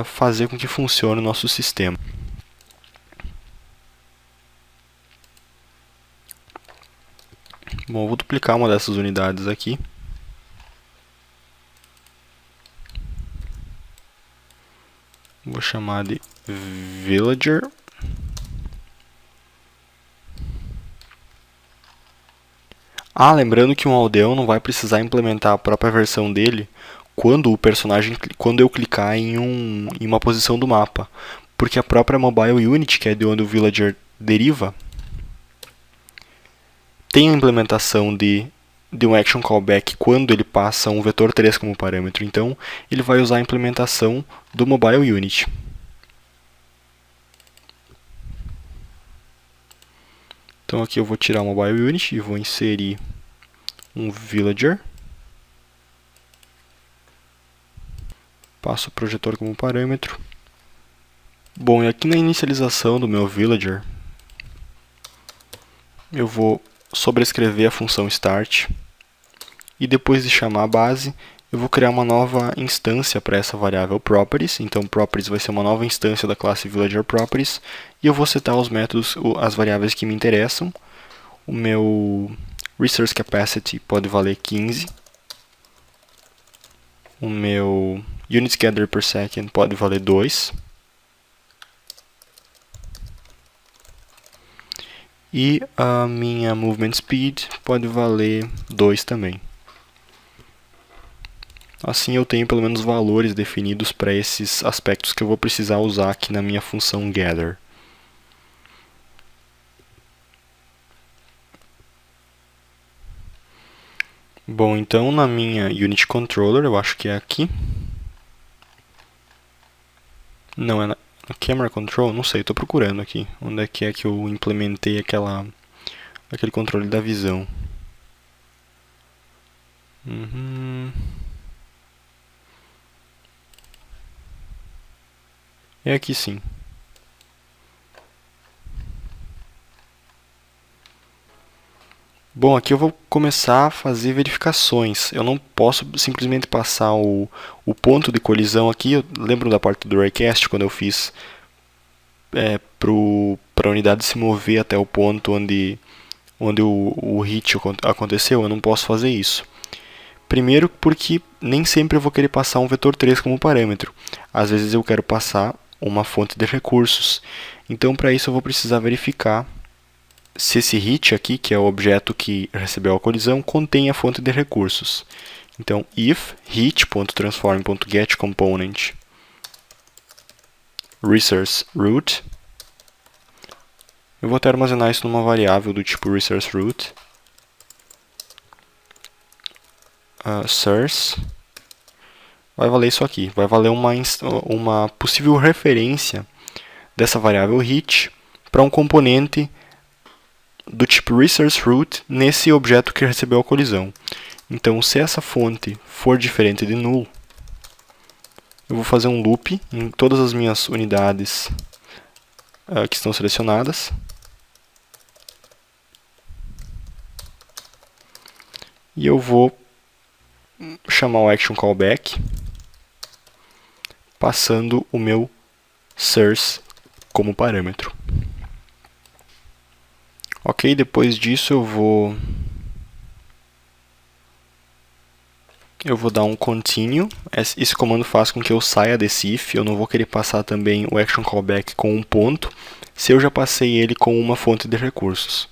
fazer com que funcione o nosso sistema. Bom, eu vou duplicar uma dessas unidades aqui. Vou chamar de villager. Lembrando que um aldeão não vai precisar implementar a própria versão dele quando eu clicar em uma posição do mapa, porque a própria Mobile Unit, que é de onde o villager deriva, tem a implementação de um action callback quando ele passa um vetor 3 como parâmetro. Então ele vai usar a implementação do Mobile Unit. Então aqui eu vou tirar o Mobile Unit e vou inserir um villager. Passo o projetor como parâmetro. Bom, e aqui na inicialização do meu villager, eu vou sobrescrever a função start e depois de chamar a base, eu vou criar uma nova instância para essa variável properties. Então, properties vai ser uma nova instância da classe villagerProperties, e eu vou setar os métodos, as variáveis que me interessam. O meu resource capacity pode valer 15. O meu units gathered per second pode valer 2. E a minha movement speed pode valer 2 também. Assim eu tenho pelo menos valores definidos para esses aspectos que eu vou precisar usar aqui na minha função gather. Bom, então na minha unit controller, eu acho que é aqui. Não, é na camera control? Não sei, estou procurando aqui. Onde é que eu implementei aquele controle da visão. É aqui sim. Bom, aqui eu vou começar a fazer verificações. Eu não posso simplesmente passar o ponto de colisão aqui. Eu lembro da parte do raycast, quando eu fiz para a unidade se mover até o ponto onde o hit aconteceu. Eu não posso fazer isso. Primeiro porque nem sempre eu vou querer passar um vetor 3 como parâmetro. Às vezes eu quero passar uma fonte de recursos. Então, para isso eu vou precisar verificar se esse hit aqui, que é o objeto que recebeu a colisão, contém a fonte de recursos. Então, if hit.transform.getComponent resource root, eu vou até armazenar isso numa variável do tipo resource root, source, vai valer isso aqui, vai valer uma possível referência dessa variável hit para um componente do tipo resource root nesse objeto que recebeu a colisão. Então, se essa fonte for diferente de null, eu vou fazer um loop em todas as minhas unidades que estão selecionadas. E eu vou chamar o action callback, passando o meu source como parâmetro. Ok, depois disso eu vou dar um continue. Esse comando faz com que eu saia desse if. Eu não vou querer passar também o action callback com um ponto, se eu já passei ele com uma fonte de recursos.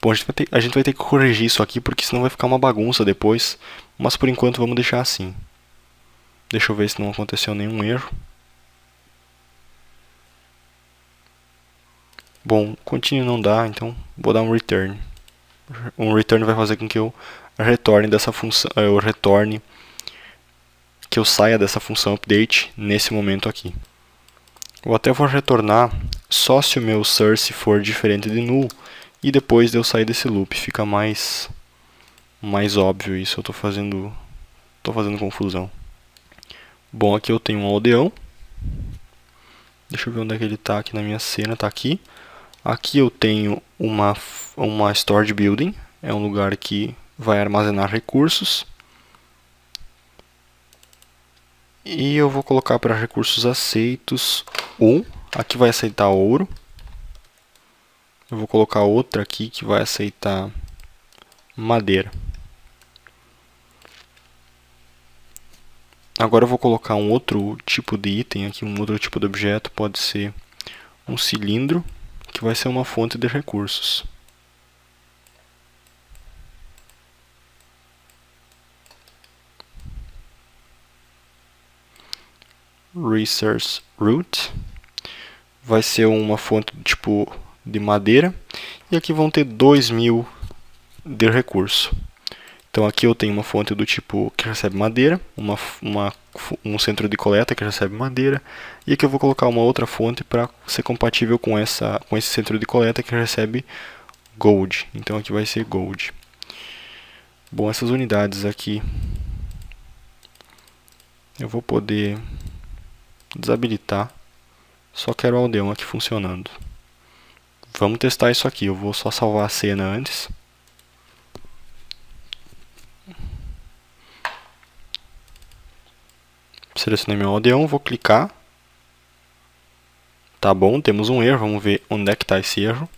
Bom, a gente vai ter que corrigir isso aqui, porque senão vai ficar uma bagunça depois. Mas por enquanto vamos deixar assim. Deixa eu ver se não aconteceu nenhum erro. Bom, continue não dá, então vou dar um return. Um return vai fazer com que eu retorne dessa função, que eu saia dessa função update nesse momento aqui. Eu até vou retornar só se o meu source for diferente de null, e depois de eu sair desse loop fica mais óbvio isso. Eu estou fazendo confusão. Bom, aqui eu tenho um aldeão. Deixa eu ver onde é que ele está aqui na minha cena. Está aqui. Aqui eu tenho uma storage building. É um lugar que vai armazenar recursos. E eu vou colocar para recursos aceitos 1. Aqui vai aceitar ouro. Eu vou colocar outra aqui que vai aceitar madeira. Agora eu vou colocar um outro tipo de item aqui, um outro tipo de objeto. Pode ser um cilindro, que vai ser uma fonte de recursos. Resource root vai ser uma fonte do tipo de madeira, e aqui vão ter 2000 de recurso. Então aqui eu tenho uma fonte do tipo que recebe madeira, um centro de coleta que recebe madeira, e aqui eu vou colocar uma outra fonte para ser compatível com esse centro de coleta que recebe gold. Então aqui vai ser gold. Bom, essas unidades aqui eu vou poder desabilitar. Só quero o aldeão aqui funcionando. Vamos testar isso aqui. Eu vou só salvar a cena antes. Selecionei meu aldeão, vou clicar. Tá bom, temos um erro, vamos ver onde é que está esse erro.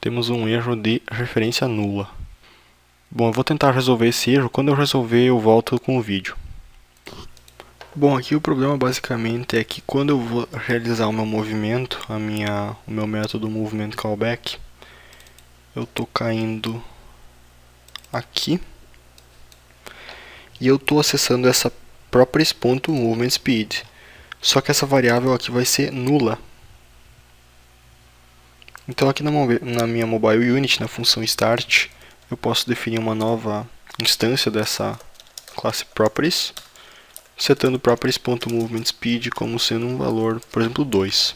Temos um erro de referência nula. Bom, eu vou tentar resolver esse erro, quando eu resolver eu volto com o vídeo. Bom, aqui o problema basicamente é que quando eu vou realizar o meu movimento, o meu método Movement Callback, eu estou caindo aqui e eu estou acessando essa properties.movementSpeed. Só que essa variável aqui vai ser nula. Então aqui na minha Mobile Unit, na função start, eu posso definir uma nova instância dessa classe properties, setando properties.movementSpeed como sendo um valor, por exemplo, 2.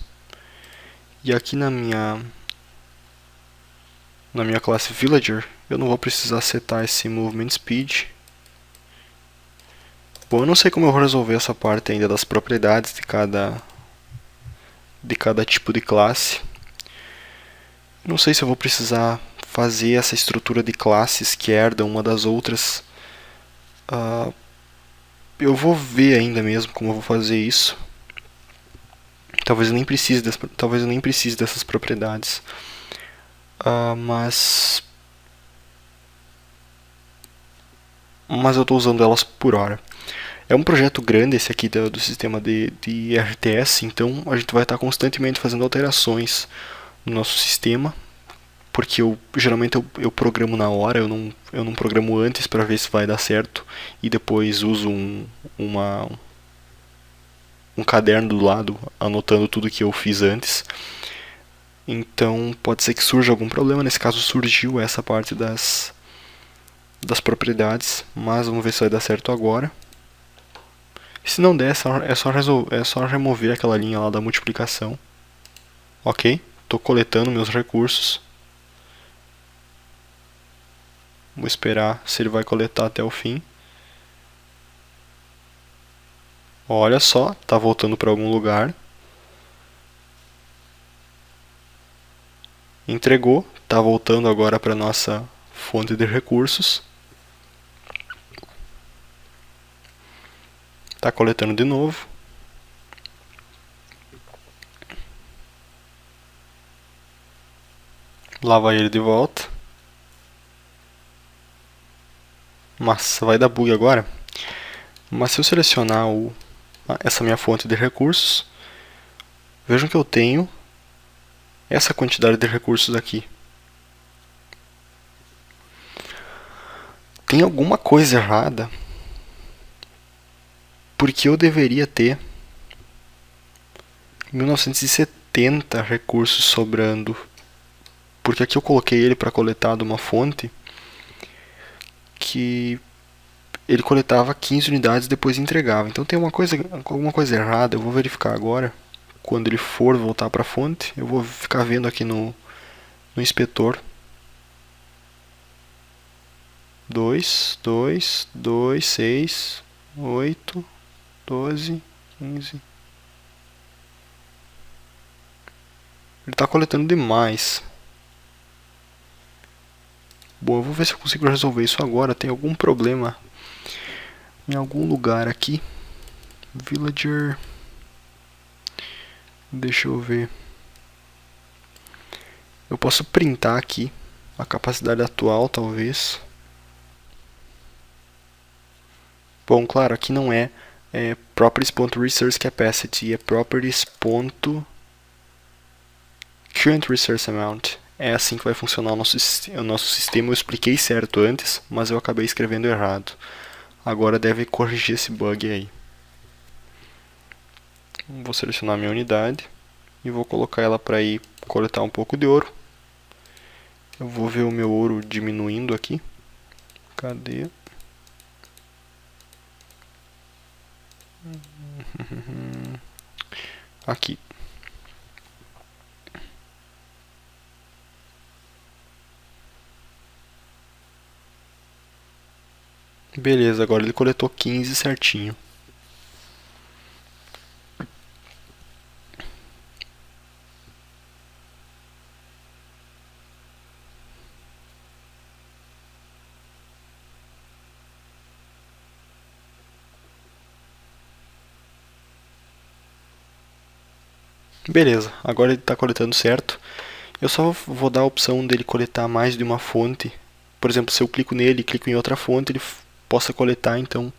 E aqui na minha classe Villager, eu não vou precisar setar esse Movement Speed. Bom, eu não sei como eu vou resolver essa parte ainda das propriedades de cada tipo de classe. Não sei se eu vou precisar fazer essa estrutura de classes que herdam uma das outras. Eu vou ver ainda mesmo como eu vou fazer isso. Talvez eu nem precise dessas propriedades. Mas eu estou usando elas por hora. É um projeto grande esse aqui do sistema de RTS, então a gente vai estar constantemente fazendo alterações no nosso sistema, porque geralmente eu programo na hora, eu não programo antes para ver se vai dar certo e depois uso um caderno do lado anotando tudo que eu fiz antes. Então pode ser que surja algum problema, nesse caso surgiu essa parte das propriedades, mas vamos ver se vai dar certo agora. Se não der, é só remover aquela linha lá da multiplicação. Ok, estou coletando meus recursos. Vou esperar se ele vai coletar até o fim. Olha só, está voltando para algum lugar. Entregou, está voltando agora para nossa fonte de recursos. Está coletando de novo. Lá vai ele de volta. Mas vai dar bug agora. Mas se eu selecionar essa minha fonte de recursos, vejam que eu tenho essa quantidade de recursos aqui. Tem alguma coisa errada, porque eu deveria ter 1970 recursos sobrando, porque aqui eu coloquei ele para coletar de uma fonte que ele coletava 15 unidades e depois entregava. Então tem alguma coisa errada, eu vou verificar agora. Quando ele for voltar para a fonte, eu vou ficar vendo aqui no inspetor. 2, 2, 2, 6, 8, 12, 15. Ele está coletando demais. Bom, eu vou ver se eu consigo resolver isso agora. Tem algum problema em algum lugar aqui. Villager. Deixa eu ver. Eu posso printar aqui a capacidade atual, talvez. Bom, claro, aqui não é properties.resource capacity, é properties.current resource amount. É assim que vai funcionar o nosso sistema. Eu expliquei certo antes, mas eu acabei escrevendo errado. Agora deve corrigir esse bug aí. Vou selecionar minha unidade e vou colocar ela para ir coletar um pouco de ouro. Eu vou ver o meu ouro diminuindo aqui. Cadê? Aqui. Beleza, agora ele coletou 15 certinho. Beleza, agora ele está coletando certo. Eu só vou dar a opção dele coletar mais de uma fonte. Por exemplo, se eu clico nele e clico em outra fonte, ele possa coletar. Então,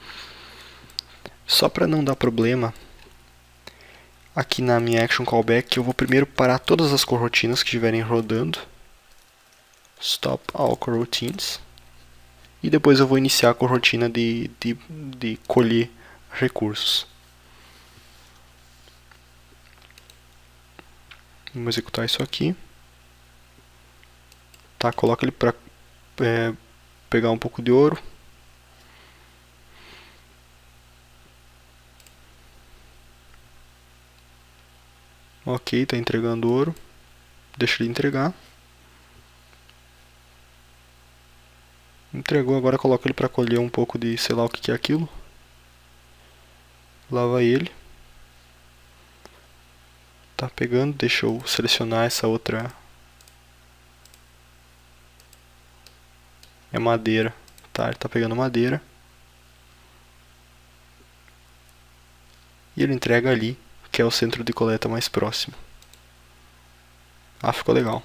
só para não dar problema, aqui na minha action callback eu vou primeiro parar todas as coroutinas que estiverem rodando. Stop all coroutines. E depois eu vou iniciar a corotina de colher recursos. Vamos executar isso aqui. Tá, coloca ele para pegar um pouco de ouro. Ok, tá entregando ouro. Deixa ele entregar. Entregou, agora coloca ele para colher um pouco de sei lá o que é aquilo. Lava ele. Tá pegando, deixa eu selecionar essa outra. É madeira. Tá, ele tá pegando madeira. E ele entrega ali, que é o centro de coleta mais próximo. Ah, ficou legal.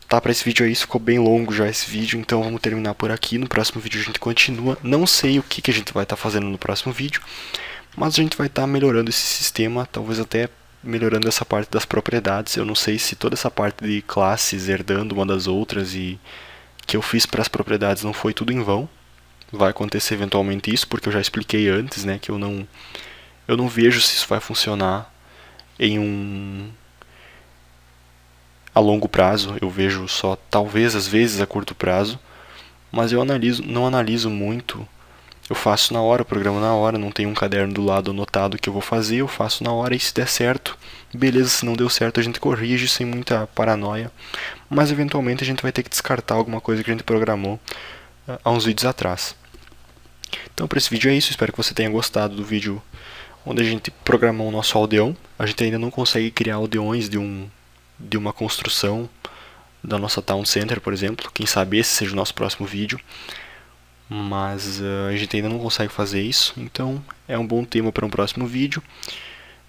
Tá, pra esse vídeo é isso, ficou bem longo já esse vídeo, então vamos terminar por aqui. No próximo vídeo a gente continua. Não sei o que a gente vai estar fazendo no próximo vídeo, mas a gente vai estar melhorando esse sistema, talvez até melhorando essa parte das propriedades. Eu não sei se toda essa parte de classes herdando uma das outras e que eu fiz para as propriedades não foi tudo em vão. Vai acontecer eventualmente isso, porque eu já expliquei antes, né, que eu não vejo se isso vai funcionar a longo prazo. Eu vejo só talvez às vezes a curto prazo, mas eu não analiso muito. Eu faço na hora, programo na hora, não tenho um caderno do lado anotado que eu vou fazer, eu faço na hora e se der certo, beleza, se não deu certo a gente corrige sem muita paranoia, mas eventualmente a gente vai ter que descartar alguma coisa que a gente programou há uns vídeos atrás. Então para esse vídeo é isso, espero que você tenha gostado do vídeo onde a gente programou o nosso aldeão. A gente ainda não consegue criar aldeões de uma construção da nossa Town Center, por exemplo. Quem sabe esse seja o nosso próximo vídeo. Mas a gente ainda não consegue fazer isso, então é um bom tema para um próximo vídeo.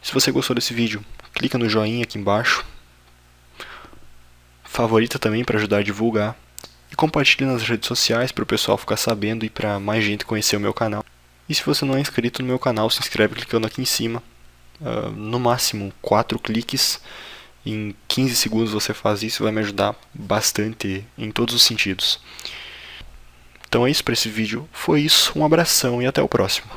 Se você gostou desse vídeo, clica no joinha aqui embaixo. Favorita também para ajudar a divulgar. E compartilhe nas redes sociais para o pessoal ficar sabendo e para mais gente conhecer o meu canal. E se você não é inscrito no meu canal, se inscreve clicando aqui em cima. No máximo 4 cliques. Em 15 segundos você faz isso, vai me ajudar bastante em todos os sentidos. Então é isso para esse vídeo. Foi isso, um abração e até o próximo.